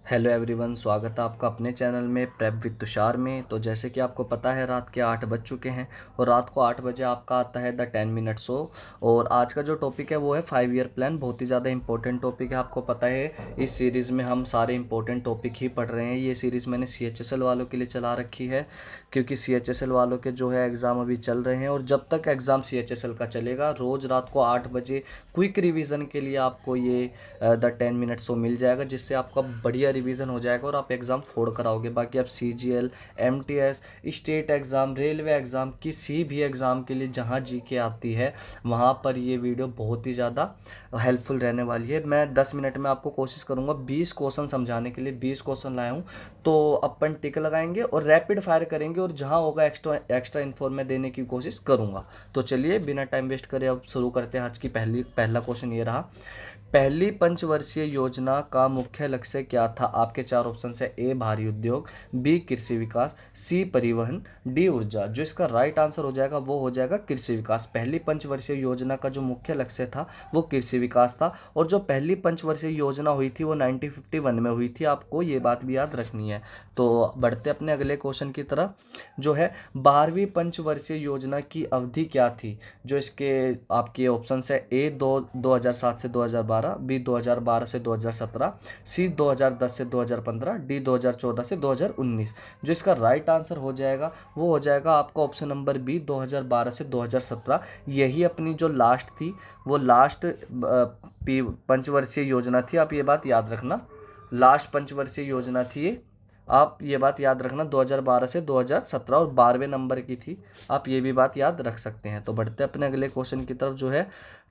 Hello everyone, स्वागत है आपका अपने चैनल में प्रेप विद तुषार में। तो जैसे कि आपको पता है रात के 8 बज चुके हैं और रात को 8 बजे आपका आता है द 10 मिनट शो। और आज का जो टॉपिक है वो है 5 ईयर प्लान। बहुत ही ज़्यादा इंपॉर्टेंट टॉपिक है, आपको पता है इस सीरीज़ में हम सारे इंपॉर्टेंट टॉपिक ही पढ़ रहे हैं। ये सीरीज़ मैंने CHSL वालों के लिए चला रखी है क्योंकि CHSL वालों के जो है एग्ज़ाम अभी चल रहे हैं और जब तक एग्ज़ाम CHSL का चलेगा रोज़ रात को 8 बजे क्विक रिवीजन के लिए आपको ये द 10 मिनट शो मिल जाएगा, जिससे आपका बढ़िया रिवीजन हो जाएगा और आप एग्ज़ाम फोड़ कर आओगे। बाकी आप CGL, MTS, state exam, railway exam, किसी भी एग्ज़ाम के लिए जहाँ GK आती है वहाँ पर ये वीडियो बहुत ही ज़्यादा हेल्पफुल रहने वाली है। मैं 10 मिनट में आपको कोशिश करूँगा 20 क्वेश्चन समझाने के लिए। 20 क्वेश्चन लाया हूँ तो अपन टिक लगाएंगे और रैपिड फायर करेंगे और जहाँ होगा एक्स्ट्रा एक्स्ट्रा इन्फो मैं देने की कोशिश करूँगा। तो चलिए बिना टाइम वेस्ट करे अब शुरू करते हैं। आज की पहला क्वेश्चन ये रहा, पहली पंचवर्षीय योजना का मुख्य लक्ष्य क्या था? आपके चार ऑप्शन है, ए भारी उद्योग, बी कृषि विकास, सी परिवहन, डी ऊर्जा। जो इसका राइट आंसर हो जाएगा वो हो जाएगा कृषि विकास। पहली पंचवर्षीय योजना का जो मुख्य लक्ष्य था वो कृषि विकास था और जो पहली पंचवर्षीय योजना हुई थी वो 1951 में हुई थी। आपको ये बात भी याद रखनी है। तो बढ़ते अपने अगले क्वेश्चन की तरफ, जो है 12वीं पंचवर्षीय योजना की अवधि क्या थी? जो इसके आपके ऑप्शन है, ए 2007 से 2012, बी 2012 से 2017, सी 2010 से 2015, डी 2014 से 2019। जो इसका राइट आंसर हो जाएगा वो हो जाएगा आपका ऑप्शन नंबर बी 2012 से 2017। यही अपनी जो लास्ट थी वो लास्ट पंचवर्षीय योजना थी। आप ये बात याद रखना, लास्ट पंचवर्षीय योजना थी ये। आप ये बात याद रखना 2012 से 2017 और 12वें नंबर की थी। आप ये भी बात याद रख सकते हैं। तो बढ़ते अपने अगले क्वेश्चन की तरफ, जो है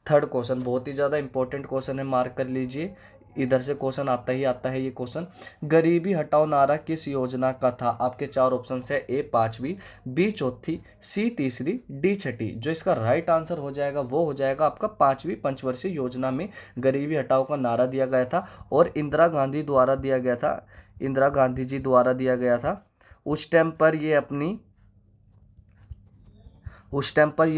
थर्ड क्वेश्चन। बहुत ही ज़्यादा इंपॉर्टेंट क्वेश्चन है, मार्क कर लीजिए। इधर से क्वेश्चन आता ही आता है ये क्वेश्चन। गरीबी हटाओ नारा किस योजना का था? आपके चार ऑप्शन है, ए पांचवी, बी चौथी, सी तीसरी, डी छठी। जो इसका राइट आंसर हो जाएगा वो हो जाएगा आपका पांचवी पंचवर्षीय योजना में गरीबी हटाओ का नारा दिया गया था और इंदिरा गांधी द्वारा दिया गया था। इंदिरा गांधी जी द्वारा दिया गया था। उस टाइम पर ये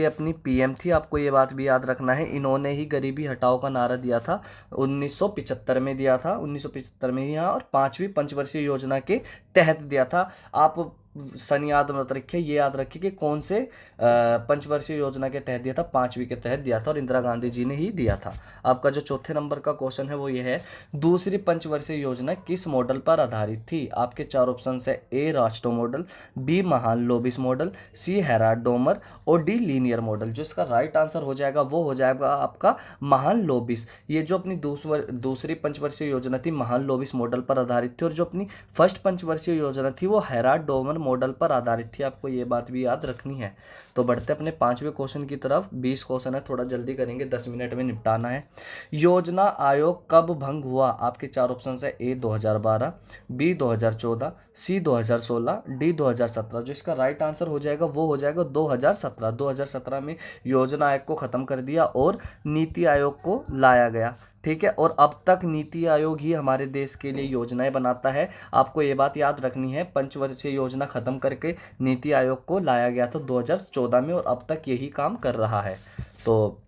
अपनी PM थी। आपको ये बात भी याद रखना है, इन्होंने ही गरीबी हटाओ का नारा दिया था। 1975 में दिया था, 1975 में ही। हाँ, और पांचवी पंचवर्षीय योजना के तहत दिया था। आप सन याद मत रखिए, ये याद रखिए कि कौन से पंचवर्षीय योजना के तहत दिया था। पांचवी के तहत दिया था और इंदिरा गांधी जी ने ही दिया था। आपका जो चौथे नंबर का क्वेश्चन है वो ये है, दूसरी पंचवर्षीय योजना किस मॉडल पर आधारित थी? आपके चार ऑप्शन है, ए रास्टो मॉडल, बी महान लोबिस मॉडल, सी हेराल्ड डोमर और डी लीनियर मॉडल। जो इसका राइट आंसर हो जाएगा वो हो जाएगा आपका महान लोबिस। ये जो अपनी दूसरी पंचवर्षीय योजना थी महान लोबिस मॉडल पर आधारित थी और जो अपनी फर्स्ट पंचवर्षीय योजना थी वो हेराल्ड डोमर मॉडल पर आधारित थी। आपको ये बात भी याद रखनी है। तो बढ़ते अपने पांचवें क्वेश्चन की तरफ। 20 क्वेश्चन है, थोड़ा जल्दी करेंगे, 10 मिनट में निपटाना है। योजना आयोग कब भंग हुआ? आपके चार ऑप्शन है, ए 2012, बी 2014, सी 2016, डी 2017। जो इसका राइट आंसर हो जाएगा वो हो जाएगा 2017। 2017 में योजना आयोग को ख़त्म कर दिया और नीति आयोग को लाया गया। ठीक है, और अब तक नीति आयोग ही हमारे देश के लिए योजनाएं बनाता है। आपको ये बात याद रखनी है, पंचवर्षीय योजना ख़त्म करके नीति आयोग को लाया गया था 2014 में और अब तक यही काम कर रहा है। तो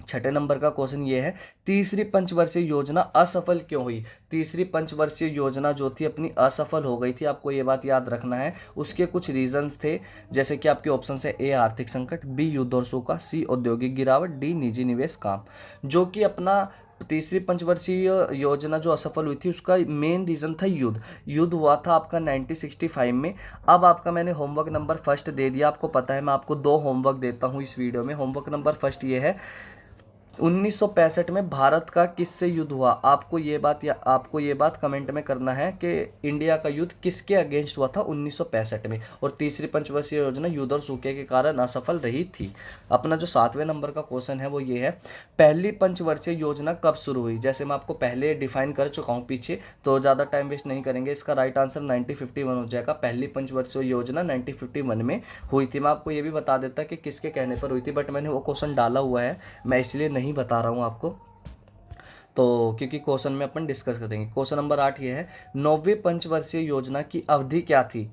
छठे नंबर का क्वेश्चन ये है, तीसरी पंचवर्षीय योजना असफल क्यों हुई? तीसरी पंचवर्षीय योजना जो थी अपनी असफल हो गई थी। आपको ये बात याद रखना है। उसके कुछ रीजंस थे, जैसे कि आपके ऑप्शन है, ए आर्थिक संकट, बी युद्ध और सूखा, सी औद्योगिक गिरावट, डी निजी निवेश काम। जो कि अपना तीसरी पंचवर्षीय योजना जो असफल हुई थी उसका मेन रीज़न था युद्ध। युद्ध हुआ था आपका 1965 में। अब आपका मैंने होमवर्क नंबर फर्स्ट दे दिया। आपको पता है मैं आपको दो होमवर्क देता हूँ इस वीडियो में। होमवर्क नंबर फर्स्ट ये है, 1965 में भारत का किससे युद्ध हुआ? आपको ये बात कमेंट में करना है कि इंडिया का युद्ध किसके अगेंस्ट हुआ था 1965 में। और तीसरी पंचवर्षीय योजना युद्ध और सूखे के कारण असफल रही थी। अपना जो सातवें नंबर का क्वेश्चन है वो ये है, पहली पंचवर्षीय योजना कब शुरू हुई? जैसे मैं आपको पहले डिफाइन कर चुका हूँ पीछे, तो ज़्यादा टाइम वेस्ट नहीं करेंगे। इसका राइट आंसर 1951 हो जाएगा। पहली पंचवर्षीय योजना 1951 में हुई थी। मैं आपको ये भी बता देता कि किसके कहने पर हुई थी, बट मैंने वो क्वेश्चन डाला हुआ है, मैं इसलिए नहीं बता रहा हूँ आपको। तो क्योंकि क्वेश्चन में अपन डिस्कस करेंगे। क्वेश्चन नंबर 8 ये है, नौवीं पंचवर्षीय योजना की अवधि क्या थी?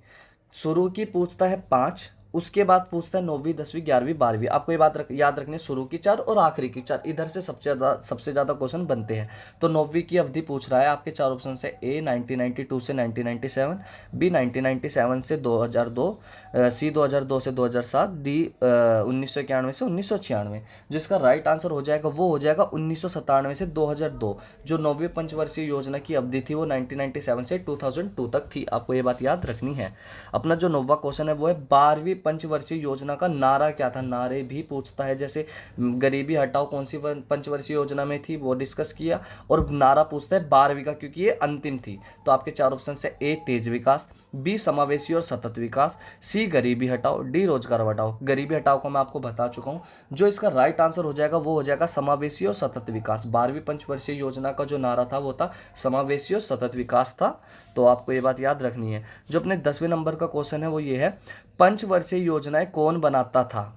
शुरू की पूछता है 5, उसके बाद पूछता है 9वीं 10वीं 11वीं 12वीं। आपको ये बात याद रखनी है, शुरू की 4 और आखिरी की 4, इधर से सबसे ज़्यादा क्वेश्चन बनते हैं। तो 9वीं की अवधि पूछ रहा है, आपके 4 ऑप्शन से ए 1992 से 1997, बी 1997 से 2002, सी 2002 से 2007, डी 1991 से 1996। जिसका राइट आंसर हो जाएगा वो हो जाएगा 1997 से 2002। जो 9वीं पंचवर्षीय योजना की अवधि थी वो 1997 से 2002 तक थी। आपको ये बात याद रखनी है। अपना जो 9वां क्वेश्चन है वो है 12वीं पंचवर्षीय योजना का नारा क्या था। नारे भी पूछता है, जैसे गरीबी हटाओ कौन सी पंचवर्षीय योजना में थी वो डिस्कस किया, और नारा पूछता है 12वीं का क्योंकि ये अंतिम थी। तो आपके 4 ऑप्शन से ए तेज विकास, बी समावेशी और सतत विकास, सी गरीबी हटाओ, डी रोजगार बढ़ाओ। गरीबी हटाओ को मैं आपको बता चुका हूँ। जो इसका राइट आंसर हो जाएगा वो हो जाएगा समावेशी और सतत विकास। 12वीं पंचवर्षीय योजना का जो नारा था वो था समावेशी और सतत विकास था। तो आपको ये बात याद रखनी है। जो अपने 10वें नंबर का क्वेश्चन है वो ये है, पंचवर्षीय योजनाएं कौन बनाता था।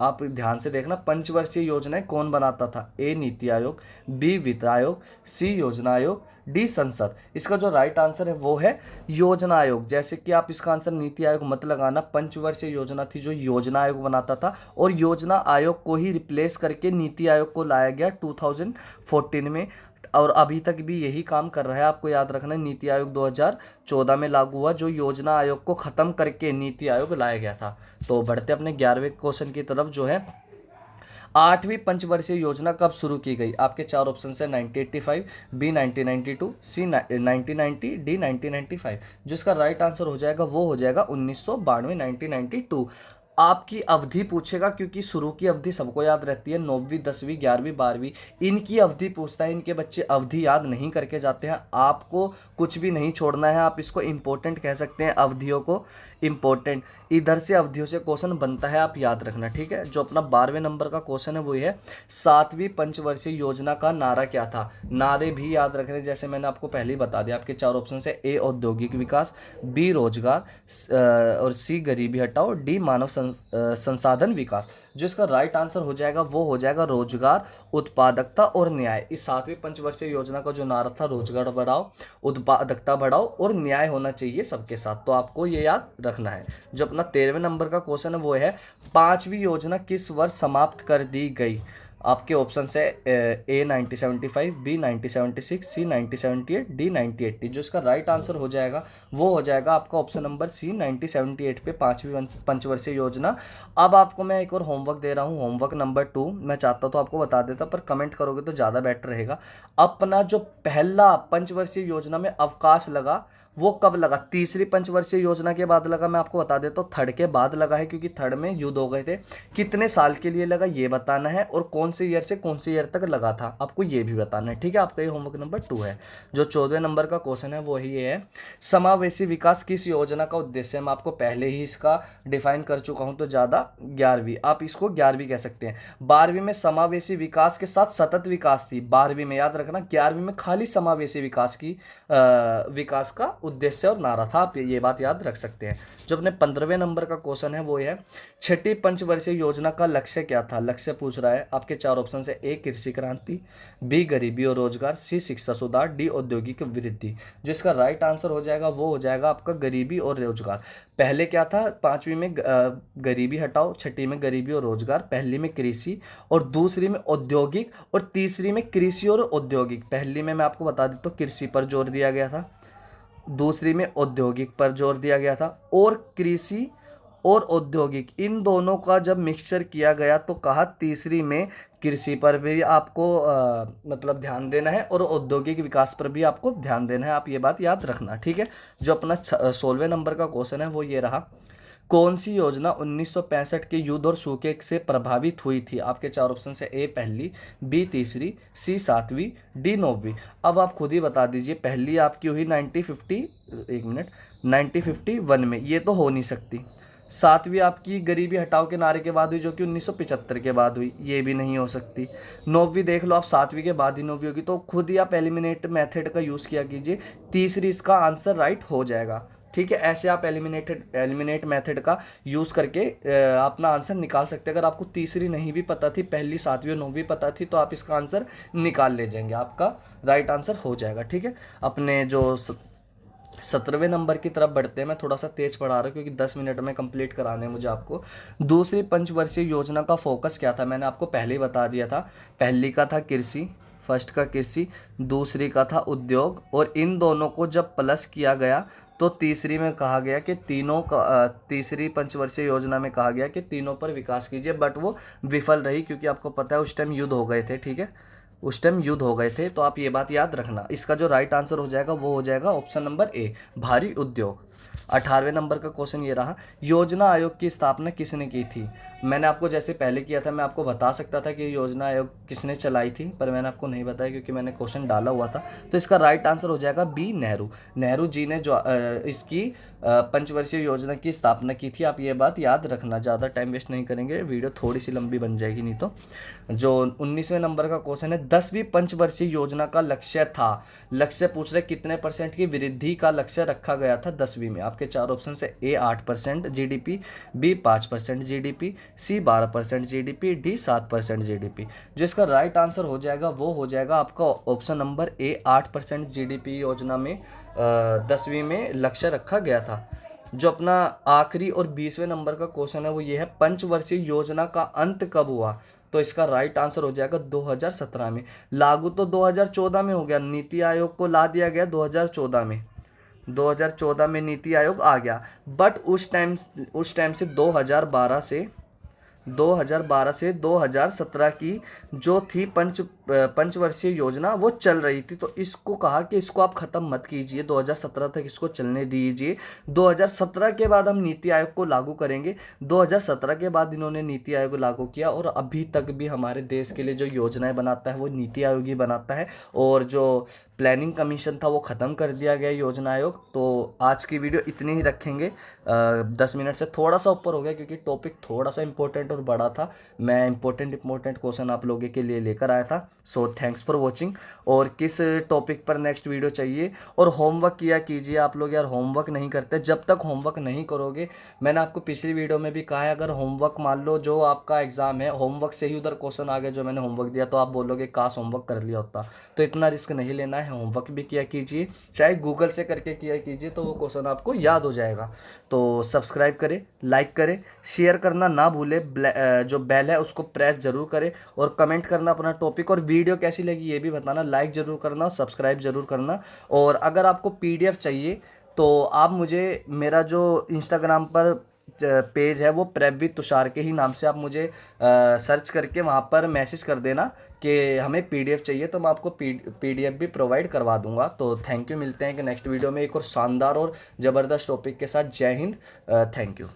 आप ध्यान से देखना, पंचवर्षीय योजनाएं कौन बनाता था। ए नीति आयोग, बी वित्त आयोग, सी योजना आयोग, डी संसद। इसका जो राइट आंसर है वो है योजना आयोग। जैसे कि आप इसका आंसर नीति आयोग मत लगाना, पंचवर्षीय योजना थी जो योजना आयोग बनाता था, और योजना आयोग को ही रिप्लेस करके नीति आयोग को लाया गया 2014 में, और अभी तक भी यही काम कर रहा है। आपको याद रखना है, नीति आयोग 2014 में लागू हुआ, जो योजना आयोग को खत्म करके नीति आयोग लाया गया था। तो बढ़ते अपने 11वें क्वेश्चन की तरफ, जो है 8वीं पंचवर्षीय योजना कब शुरू की गई। आपके 4 ऑप्शन है 1985, बी 1992, सी 1990, डी 1995। जिसका राइट आंसर हो जाएगा वो हो जाएगा 1992, 1992। आपकी अवधि पूछेगा, क्योंकि शुरू की अवधि सबको याद रहती है, 9वीं 10वीं 11वीं 12वीं, इनकी अवधि पूछता है। इनके बच्चे अवधि याद नहीं करके जाते हैं। आपको कुछ भी नहीं छोड़ना है, आप इसको इम्पोर्टेंट कह सकते हैं, अवधियों को इम्पोर्टेंट। इधर से अवधियों से क्वेश्चन बनता है, आप याद रखना, ठीक है। जो अपना 12वें नंबर का क्वेश्चन है वो ये है, 7वीं पंचवर्षीय योजना का नारा क्या था। नारे भी याद रखने, जैसे मैंने आपको पहले ही बता दिया। आपके 4 ऑप्शन है, ए औद्योगिक विकास, बी रोजगार, और सी गरीबी हटाओ, डी मानव संसाधन विकास। जो इसका राइट आंसर हो जाएगा वो हो जाएगा रोजगार, उत्पादकता और न्याय। इस 7वीं पंचवर्षीय योजना का जो नारा था, रोजगार बढ़ाओ, उत्पादकता बढ़ाओ और न्याय होना चाहिए सबके साथ। तो आपको ये याद रखना है। जो अपना 13वें नंबर का क्वेश्चन है वो है, 5वीं योजना किस वर्ष समाप्त कर दी गई। आपके ऑप्शन है ए 1975, बी 1976, सी 1978, डी 1980। जो इसका राइट आंसर हो जाएगा वो हो जाएगा आपका ऑप्शन नंबर सी 1978 पे 5वीं पंचवर्षीय योजना। अब आपको मैं एक और होमवर्क दे रहा हूँ, होमवर्क नंबर 2। मैं चाहता तो आपको बता देता, पर कमेंट करोगे तो ज़्यादा बेटर रहेगा। अपना जो पहला पंचवर्षीय योजना में अवकाश लगा वो कब लगा। तीसरी पंचवर्षीय योजना के बाद लगा, मैं आपको बता देता हूँ, थर्ड के बाद लगा है, क्योंकि थर्ड में युद्ध हो गए थे। कितने साल के लिए लगा ये बताना है, और कौन से ईयर से कौन से ईयर तक लगा था आपको ये भी बताना है, ठीक है। आपका ये होमवर्क नंबर 2 है। जो 14वें नंबर का क्वेश्चन है वो ये है, समावेशी विकास किस योजना का उद्देश्य है। मैं आपको पहले ही इसका डिफाइन कर चुका हूँ, तो ज़्यादा 11वीं, आप इसको 11वीं कह सकते हैं। 12वीं में समावेशी विकास के साथ सतत विकास थी, 12वीं में याद रखना। 11वीं में खाली समावेशी विकास की विकास का उद्देश्य और नारा था, आप ये बात याद रख सकते हैं। जो अपने 15वें नंबर का क्वेश्चन है वो है, 6ठी पंचवर्षीय योजना का लक्ष्य क्या था। लक्ष्य पूछ रहा है। आपके 4 ऑप्शन है, ए कृषि क्रांति, बी गरीबी और रोजगार, सी शिक्षा सुधार, डी औद्योगिक वृद्धि। जो इसका राइट आंसर हो जाएगा वो हो जाएगा आपका गरीबी और रोजगार। पहले क्या था, 5वीं में गरीबी हटाओ, 6ठी में गरीबी और रोजगार, पहली में कृषि और दूसरी में औद्योगिक, और तीसरी में कृषि और औद्योगिक। पहली में मैं आपको बता देता हूँ कृषि पर जोर दिया गया था, दूसरी में औद्योगिक पर जोर दिया गया था, और कृषि और औद्योगिक इन दोनों का जब मिक्सचर किया गया तो कहा तीसरी में कृषि पर भी आपको मतलब ध्यान देना है, और औद्योगिक विकास पर भी आपको ध्यान देना है। आप ये बात याद रखना, ठीक है। जो अपना 16वें नंबर का क्वेश्चन है वो ये रहा, कौन सी योजना 1965 के युद्ध और सूखे से प्रभावित हुई थी। आपके 4 ऑप्शन है, ए पहली, बी तीसरी, सी 7वीं, डी 9वीं। अब आप खुद ही बता दीजिए। पहली आपकी हुई 1951 में, ये तो हो नहीं सकती। 7वीं आपकी गरीबी हटाओ के नारे के बाद हुई, जो कि 1975 के बाद हुई, ये भी नहीं हो सकती। 9वीं देख लो आप, 7वीं के बाद ही 9वीं होगी, तो खुद ही आप एलिमिनेट मेथड का यूज़ किया कीजिए। तीसरी इसका आंसर राइट हो जाएगा, ठीक है। ऐसे आप एलिमिनेट मेथड का यूज़ करके अपना आंसर निकाल सकते हैं। अगर आपको तीसरी नहीं भी पता थी, पहली 7वीं और 9वीं पता थी, तो आप इसका आंसर निकाल ले जाएंगे, आपका राइट आंसर हो जाएगा, ठीक है। अपने जो 17वें नंबर की तरफ बढ़ते हैं। मैं थोड़ा सा तेज पढ़ा रहा हूँ क्योंकि 10 मिनट में कंप्लीट कराने हैं मुझे आपको। दूसरी पंचवर्षीय योजना का फोकस क्या था, मैंने आपको पहले ही बता दिया था। पहली का था कृषि, फर्स्ट का कृषि, दूसरी का था उद्योग, और इन दोनों को जब प्लस किया गया तो तीसरी में कहा गया कि तीनों का तीसरी पंचवर्षीय योजना में कहा गया कि तीनों पर विकास कीजिए, बट वो विफल रही क्योंकि आपको पता है उस टाइम युद्ध हो गए थे। ठीक है, उस टाइम युद्ध हो गए थे, तो आप ये बात याद रखना। इसका जो राइट आंसर हो जाएगा वो हो जाएगा ऑप्शन नंबर ए, भारी उद्योग। 18वें नंबर का क्वेश्चन ये रहा, योजना आयोग की स्थापना किसने की थी। मैंने आपको जैसे पहले किया था, मैं आपको बता सकता था कि योजना आयोग किसने चलाई थी, पर मैंने आपको नहीं बताया क्योंकि मैंने क्वेश्चन डाला हुआ था। तो इसका राइट आंसर हो जाएगा बी, नेहरू। नेहरू जी ने जो इसकी पंचवर्षीय योजना की स्थापना की थी। आप ये बात याद रखना, ज़्यादा टाइम वेस्ट नहीं करेंगे, वीडियो थोड़ी सी लंबी बन जाएगी नहीं तो। जो 19वें नंबर का क्वेश्चन है, 10वीं पंचवर्षीय योजना का लक्ष्य था। लक्ष्य पूछ रहे कितने परसेंट की वृद्धि का लक्ष्य रखा गया था 10वीं में। आपके चार ऑप्शन है, ए 8% जीडीपी, बी 5% जीडीपी, सी 12% जीडीपी, डी 7% जीडीपी। जो इसका राइट आंसर हो जाएगा वो हो जाएगा आपका ऑप्शन नंबर ए, 8% जीडीपी योजना में 10वीं में लक्ष्य रखा गया था। जो अपना आखिरी और 20वें नंबर का क्वेश्चन है वो ये है, पंचवर्षीय योजना का अंत कब हुआ। तो इसका राइट आंसर हो जाएगा 2017 में। लागू तो 2014 में हो गया, नीति आयोग को ला दिया गया 2014 में। 2014 में नीति आयोग आ गया, बट उस टाइम से 2012 से 2017 की जो थी पंचवर्षीय योजना वो चल रही थी। तो इसको कहा कि इसको आप ख़त्म मत कीजिए, 2017 तक इसको चलने दीजिए। 2017 के बाद हम नीति आयोग को लागू करेंगे। 2017 के बाद इन्होंने नीति आयोग लागू किया, और अभी तक भी हमारे देश के लिए जो योजनाएं बनाता है वो नीति आयोग ही बनाता है। और जो प्लानिंग कमीशन था वो ख़त्म कर दिया गया, योजना आयोग। तो आज की वीडियो इतनी ही रखेंगे। 10 मिनट से थोड़ा सा ऊपर हो गया क्योंकि टॉपिक थोड़ा सा इंपॉर्टेंट और बड़ा था। मैं इंपॉर्टेंट क्वेश्चन आप लोगों के लिए लेकर आया था। So thanks for watching. और किस टॉपिक पर नेक्स्ट वीडियो चाहिए, और होमवर्क किया कीजिए आप लोग यार, होमवर्क नहीं करते। जब तक होमवर्क नहीं करोगे, मैंने आपको पिछली वीडियो में भी कहा है, अगर होमवर्क मान लो जो आपका एग्जाम है होमवर्क से ही उधर क्वेश्चन आ गए जो मैंने होमवर्क दिया, तो आप बोलोगे काश होमवर्क कर लिया होता। तो इतना रिस्क नहीं लेना है, होमवर्क भी किया कीजिए, चाहे गूगल से करके किया कीजिए, तो वो क्वेश्चन आपको याद हो जाएगा। तो सब्सक्राइब करें, लाइक करें, शेयर करना ना भूले, जो बेल है उसको प्रेस जरूर करें, और कमेंट करना अपना टॉपिक और वीडियो कैसी लगी ये भी बताना, लाइक जरूर करना और सब्सक्राइब जरूर करना। और अगर आपको पीडीएफ चाहिए तो आप मुझे, मेरा जो इंस्टाग्राम पर पेज है वो प्रेप विद तुषार के ही नाम से, आप मुझे सर्च करके वहाँ पर मैसेज कर देना कि हमें पीडीएफ चाहिए, तो मैं आपको पीडीएफ भी प्रोवाइड करवा दूंगा। तो थैंक यू, मिलते हैं कि नेक्स्ट वीडियो में एक और शानदार और ज़बरदस्त टॉपिक के साथ। जय हिंद, थैंक यू।